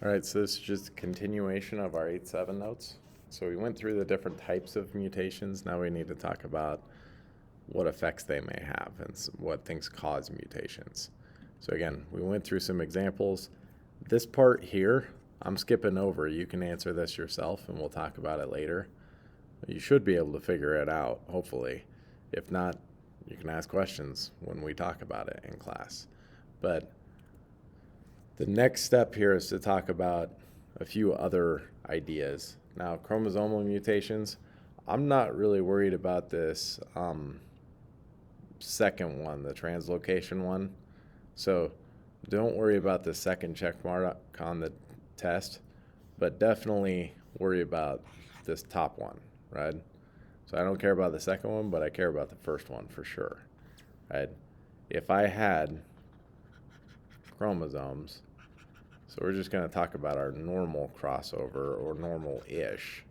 All right, so this is just a continuation of our 8-7 notes. So we went through the different types of mutations. Now we need to talk about what effects they may have and what things cause mutations. So again, we went through some examples. This part here, I'm skipping over. You can answer this yourself and we'll talk about it later. You should be able to figure it out, hopefully. If not, you can ask questions when we talk about it in class. But the next step here is to talk about a few other ideas. Now, chromosomal mutations, I'm not really worried about this second one, the translocation one. So don't worry about the second check mark on the test, but definitely worry about this top one, right? So I don't care about the second one, but I care about the first one for sure, right? If I had chromosomes, so we're just going to talk about our normal crossover or normal-ish.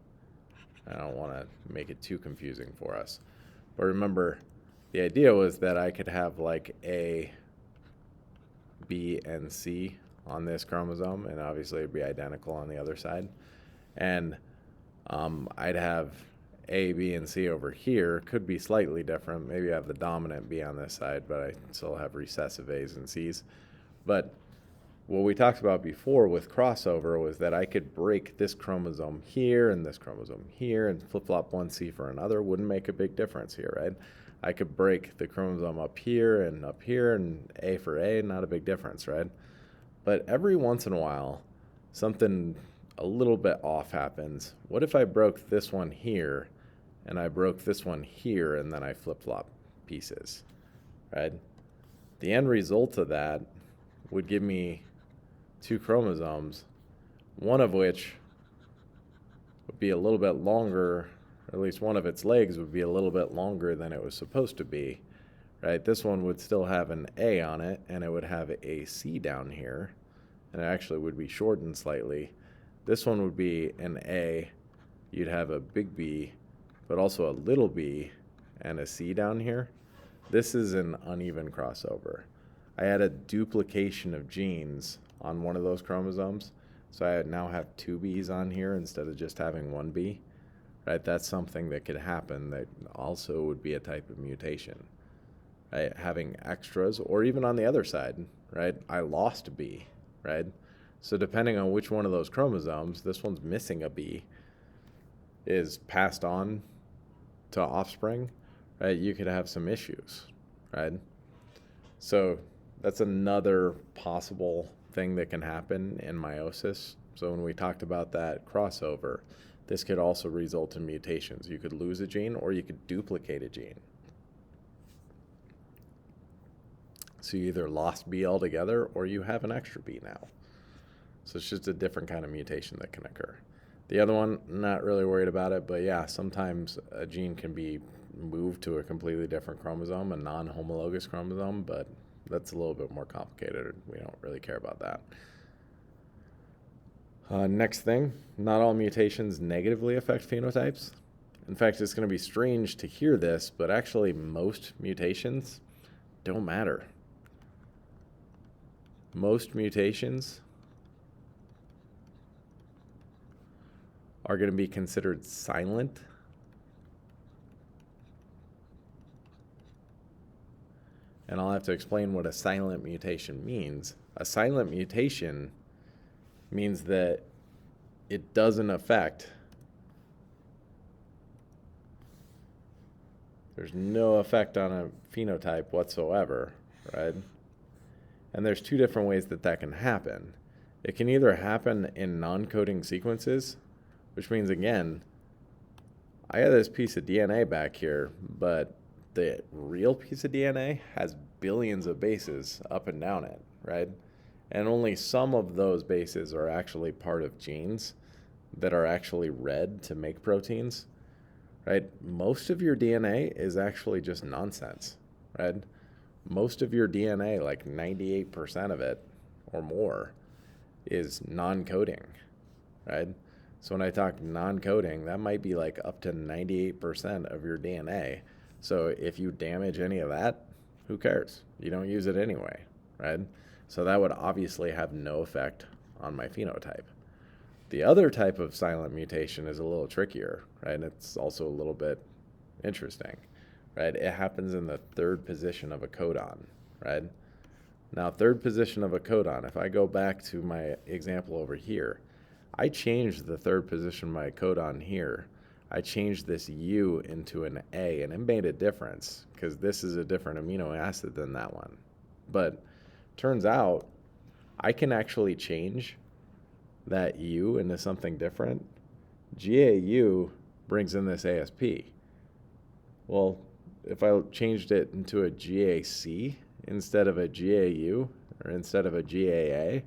I don't want to make it too confusing for us. But remember, the idea was that I could have like A, B, and C on this chromosome, and obviously it'd be identical on the other side. And I'd have A, B, and C over here. Could be slightly different. Maybe I have the dominant B on this side, but I still have recessive A's and C's. But what we talked about before with crossover was that I could break this chromosome here and this chromosome here and flip-flop one C for another. Wouldn't make a big difference here, right? I could break the chromosome up here and A for A, not a big difference, right? But every once in a while, something a little bit off happens. What if I broke this one here and I broke this one here and then I flip-flop pieces, right? The end result of that would give me two chromosomes, one of which would be a little bit longer, or at least one of its legs would be a little bit longer than it was supposed to be, right? This one would still have an A on it, and it would have a C down here, and it actually would be shortened slightly. This one would be an A, you'd have a big B, but also a little b, and a C down here. This is an uneven crossover. I had a duplication of genes on one of those chromosomes, so I now have two B's on here instead of just having one B. Right? That's something that could happen that also would be a type of mutation. Right? Having extras, or even on the other side, right? I lost a B, right? So depending on which one of those chromosomes, this one's missing a B, is passed on to offspring, right? You could have some issues, right? So that's another possible thing that can happen in meiosis. So when we talked about that crossover, this could also result in mutations. You could lose a gene or you could duplicate a gene. So you either lost B altogether or you have an extra B now. So it's just a different kind of mutation that can occur. The other one, not really worried about it, but yeah, sometimes a gene can be moved to a completely different chromosome, a non-homologous chromosome, but that's a little bit more complicated. We don't really care about that. Next thing, not all mutations negatively affect phenotypes. In fact, it's going to be strange to hear this, but actually most mutations don't matter. Most mutations are going to be considered silent. And I'll have to explain what a silent mutation means. A silent mutation means that it doesn't affect, there's no effect on a phenotype whatsoever, right? And there's two different ways that that can happen. It can either happen in non-coding sequences, which means, again, I have this piece of DNA back here, but the real piece of DNA has billions of bases up and down it, right? And only some of those bases are actually part of genes that are actually read to make proteins, right? Most of your DNA is actually just nonsense, right? Most of your DNA, like 98% of it or more, is non-coding, right? So when I talk non-coding, that might be like up to 98% of your DNA. So if you damage any of that, who cares? You don't use it anyway, right? So that would obviously have no effect on my phenotype. The other type of silent mutation is a little trickier, right? It's also a little bit interesting, right? It happens in the third position of a codon, right? Now, third position of a codon, if I go back to my example over here, I changed the third position of my codon here. I changed this U into an A, and it made a difference because this is a different amino acid than that one. But turns out I can actually change that U into something different. GAU brings in this ASP. Well, if I changed it into a GAC instead of a GAU or instead of a GAA,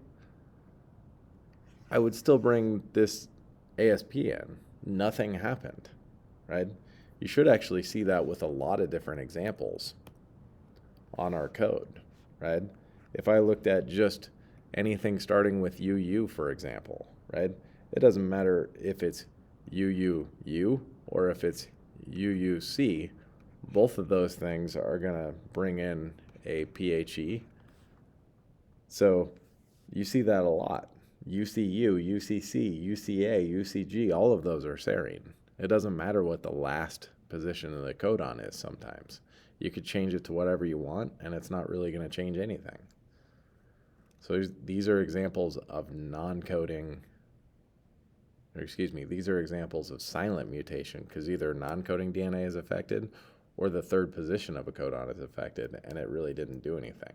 I would still bring this ASP in. Nothing happened, right? You should actually see that with a lot of different examples on our code, right? If I looked at just anything starting with UU, for example, right? It doesn't matter if it's UUU or if it's UUC. Both of those things are going to bring in a PHE. So you see that a lot. UCU, UCC, UCA, UCG, all of those are serine. It doesn't matter what the last position of the codon is sometimes. You could change it to whatever you want, and it's not really going to change anything. So these are examples of non-coding, or excuse me, these are examples of silent mutation because either non-coding DNA is affected or the third position of a codon is affected, and it really didn't do anything.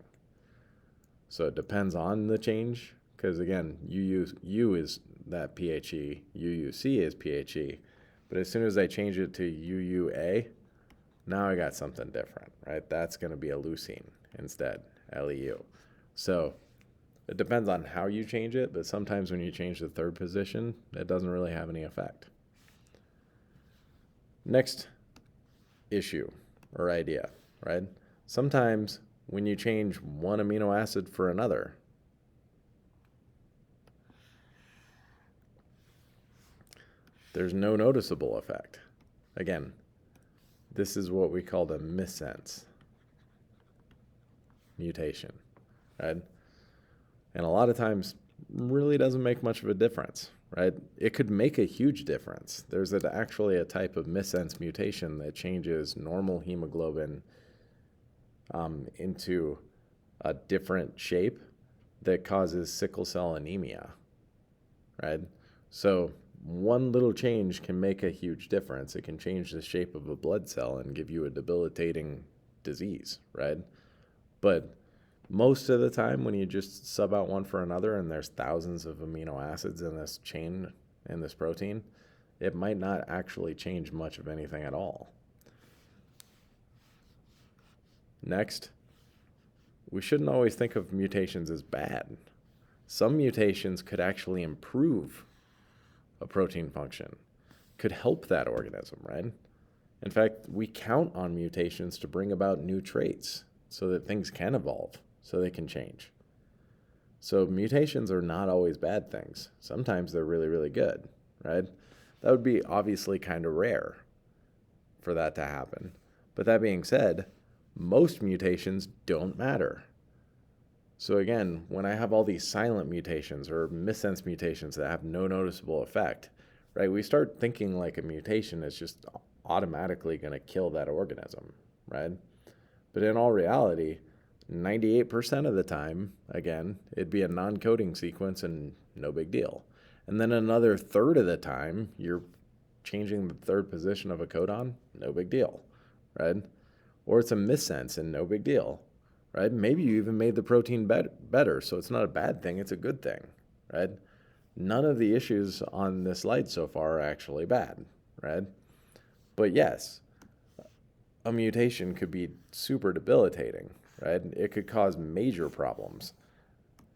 So it depends on the change, because again, UU is that PHE, UUC is PHE, but as soon as I change it to UUA, now I got something different, right? That's going to be a leucine instead, LEU. So it depends on how you change it, but sometimes when you change the third position, it doesn't really have any effect. Next issue or idea, right? Sometimes when you change one amino acid for another, there's no noticeable effect. Again, this is what we call the missense mutation, right? And a lot of times really doesn't make much of a difference, right? It could make a huge difference. There's actually a type of missense mutation that changes normal hemoglobin into a different shape that causes sickle cell anemia, right? So one little change can make a huge difference. It can change the shape of a blood cell and give you a debilitating disease, right? But most of the time when you just sub out one for another and there's thousands of amino acids in this chain, in this protein, it might not actually change much of anything at all. Next, we shouldn't always think of mutations as bad. Some mutations could actually improve a protein function, could help that organism, right? In fact, we count on mutations to bring about new traits so that things can evolve, so they can change. So mutations are not always bad things. Sometimes they're really, really good, right? That would be obviously kind of rare for that to happen. But that being said, most mutations don't matter. So again, when I have all these silent mutations or missense mutations that have no noticeable effect, right, we start thinking like a mutation is just automatically going to kill that organism, right? But in all reality, 98% of the time, again, it'd be a non-coding sequence and no big deal. And then another third of the time, you're changing the third position of a codon, no big deal, right? Or it's a missense and no big deal, right? Maybe you even made the protein better, so it's not a bad thing, it's a good thing, right? None of the issues on this slide so far are actually bad, right? But yes, a mutation could be super debilitating, right? It could cause major problems.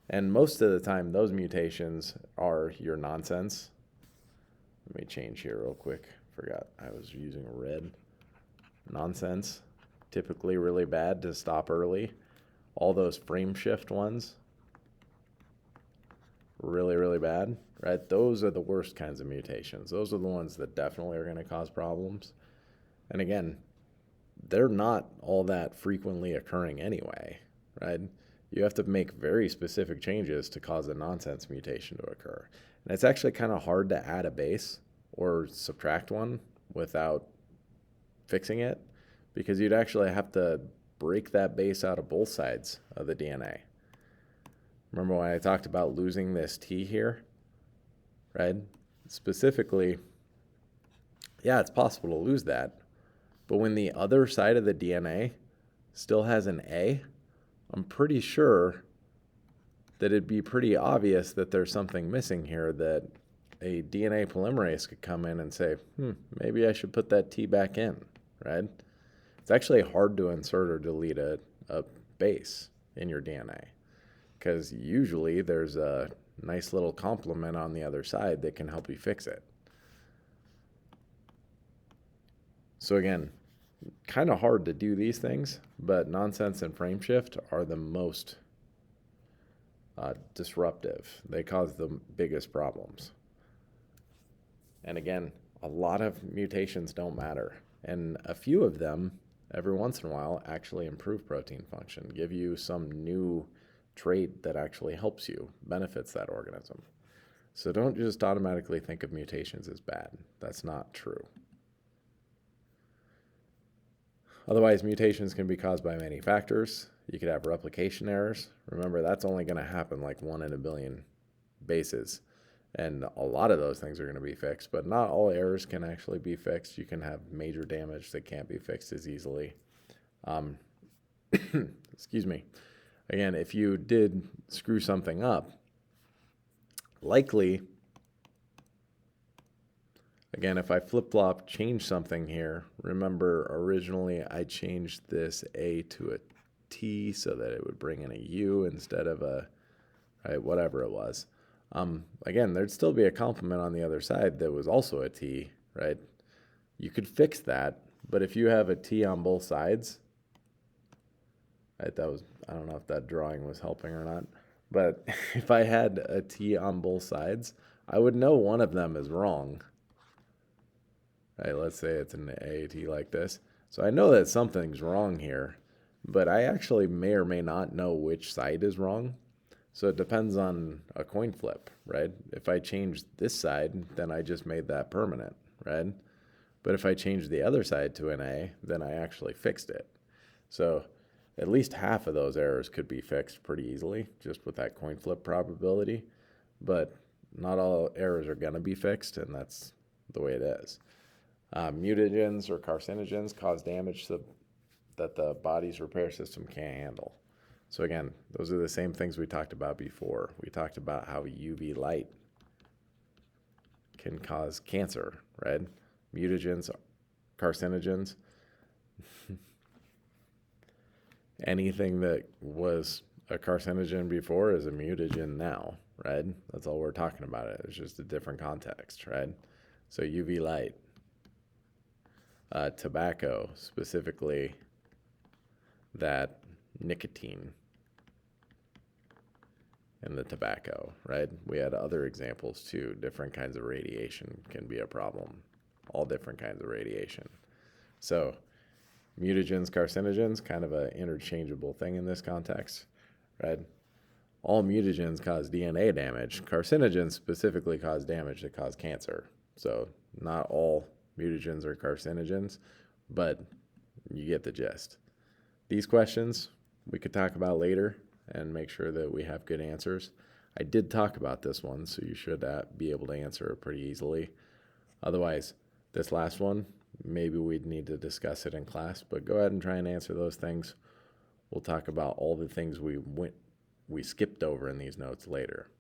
And most of the time, those mutations are your nonsense. Let me change here real quick. Forgot I was using red. Nonsense. Typically really bad to stop early. All those frame shift ones, really, really bad, right? Those are the worst kinds of mutations. Those are the ones that definitely are going to cause problems. And again, they're not all that frequently occurring anyway, right? you have to make very specific changes to cause a nonsense mutation to occur. And it's actually kind of hard to add a base or subtract one without fixing it, because you'd actually have to break that base out of both sides of the DNA. Remember when I talked about losing this T here, right? Specifically, yeah, it's possible to lose that, but when the other side of the DNA still has an A, I'm pretty sure that it'd be pretty obvious that there's something missing here, that a DNA polymerase could come in and say, maybe I should put that T back in, right? It's actually hard to insert or delete a base in your DNA, because usually there's a nice little complement on the other side that can help you fix it. So again, kind of hard to do these things, but nonsense and frame shift are the most disruptive. They cause the biggest problems. And again, a lot of mutations don't matter, and a few of them every once in a while actually improve protein function, give you some new trait that actually helps you, benefits that organism. So don't just automatically think of mutations as bad. That's not true. Otherwise, mutations can be caused by many factors. You could have replication errors. Remember, that's only going to happen like 1 in a billion bases. And a lot of those things are going to be fixed, but not all errors can actually be fixed. You can have major damage that can't be fixed as easily. Excuse me. Again, if you did screw something up, likely, again, if I flip-flop change something here, remember originally I changed this A to a T so that it would bring in a U instead of a, right, whatever it was. Again, there'd still be a complement on the other side that was also a T, right? You could fix that, but if you have a T on both sides, right, I don't know if that drawing was helping or not, but if I had a T on both sides, I would know one of them is wrong. Right, let's say it's an AAT like this. So I know that something's wrong here, but I actually may or may not know which side is wrong. So it depends on a coin flip, right? If I change this side, then I just made that permanent, right? But if I change the other side to an A, then I actually fixed it. So at least half of those errors could be fixed pretty easily just with that coin flip probability. But not all errors are going to be fixed, and that's the way it is. Mutagens or carcinogens cause damage that the body's repair system can't handle. So again, those are the same things we talked about before. We talked about how UV light can cause cancer, right? Mutagens, carcinogens, anything that was a carcinogen before is a mutagen now, right? That's all we're talking about. It's just a different context, right? So UV light, tobacco, specifically that nicotine in the tobacco, right? We had other examples too. Different kinds of radiation can be a problem. All different kinds of radiation. So mutagens, carcinogens, kind of an interchangeable thing in this context, right? All mutagens cause DNA damage. Carcinogens specifically cause damage that cause cancer. So not all mutagens are carcinogens, but you get the gist. These questions we could talk about later and make sure that we have good answers. I did talk about this one, so you should be able to answer it pretty easily. Otherwise, this last one, maybe we'd need to discuss it in class, but go ahead and try and answer those things. We'll talk about all the things we skipped over in these notes later.